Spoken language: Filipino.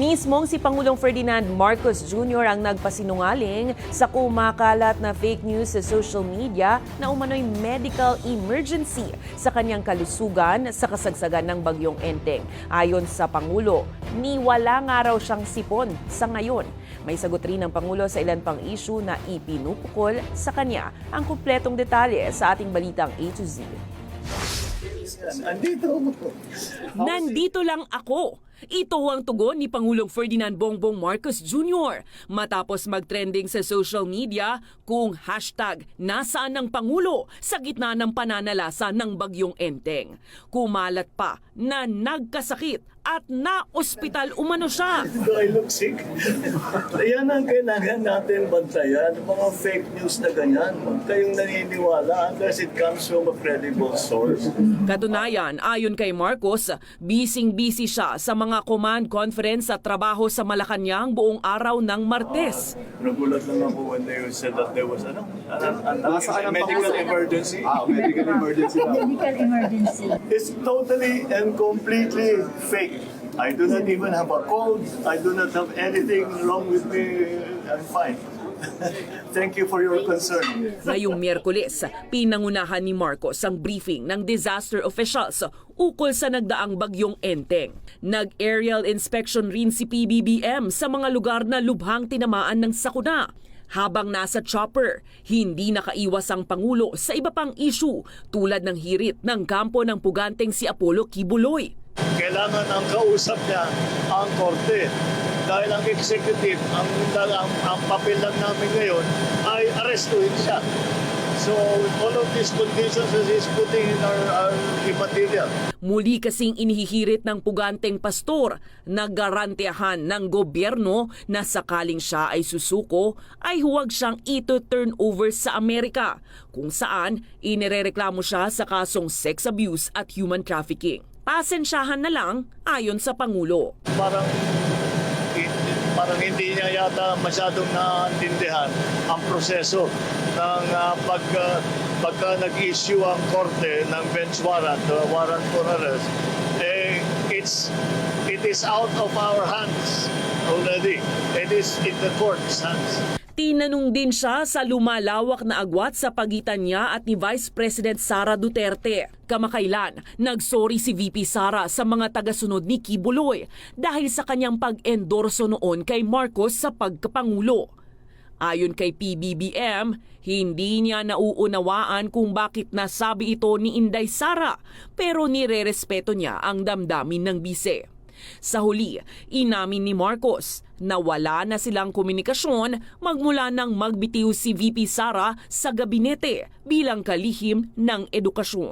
Mismong si Pangulong Ferdinand Marcos Jr. ang nagpasinungaling sa kumakalat na fake news sa social media na umano'y medical emergency sa kanyang kalusugan sa kasagsagan ng bagyong Enteng. Ayon sa Pangulo, wala nga raw siyang sipon sa ngayon. May sagot rin ng Pangulo sa ilan pang issue na ipinupukol sa kanya. Ang kumpletong detalye sa ating balitang A to Z. Nandito lang ako. Ito ang tugon ni Pangulong Ferdinand Bongbong Marcos Jr. matapos mag-trending sa social media kung hashtag nasaan ang Pangulo sa gitna ng pananalasa ng bagyong Enteng. Kumalat pa na nagkasakit at na-ospital umano siya. Do I look sick? Yan ang kailangan natin bantayan. Mga fake news na ganyan. Huwag kayong naniniwala unless it comes from a credible source. Katunayan, ayon kay Marcos, busy siya sa mga command conference at trabaho sa Malacanang buong araw ng Martes. Nagulat lang ako when they said that there was medical emergency. Medical emergency. Medical emergency. It's totally and completely fake. I do not even have a cold. I do not have anything wrong with me. I'm fine. Thank you for your concern. Ngayong Miyerkules, pinangunahan ni Marcos ang briefing ng disaster officials ukol sa nagdaang bagyong Enteng. Nag-aerial inspection rin si PBBM sa mga lugar na lubhang tinamaan ng sakuna. Habang nasa chopper, hindi nakaiwas ang Pangulo sa iba pang issue tulad ng hirit ng kampo ng puganteng si Apollo Kibuloy. Kailangan ang kausap niya ang korte. Dahil ang executive, ang papel lang namin ngayon ay arestuhin siya. So all of these conditions that he's putting in are immaterial. Muli kasing inihihirit ng puganteng pastor na garantiyahan ng gobyerno na sakaling siya ay susuko ay huwag siyang ito-turn over sa Amerika, kung saan inirereklamo siya sa kasong sex abuse at human trafficking. Pasensyahan na lang ayon sa Pangulo. Parang hindi niya yata masyadong naintindihan ang proseso ng pagka nag-issue ang korte ng bench warrant, warrant for arrest. It is out of our hands already. It is in the court's hands. Tinanong din siya sa lumalawak na agwat sa pagitan niya at ni Vice President Sara Duterte. Kamakailan, nagsorry si VP Sara sa mga tagasunod ni Kibuloy dahil sa kanyang pag-endorso noon kay Marcos sa pagkapangulo. Ayon kay PBBM, hindi niya nauunawaan kung bakit nasabi ito ni Inday Sara pero nirerespeto niya ang damdamin ng bise. Sa huli, inamin ni Marcos na wala na silang komunikasyon magmula nang magbitiw si VP Sara sa gabinete bilang kalihim ng edukasyon.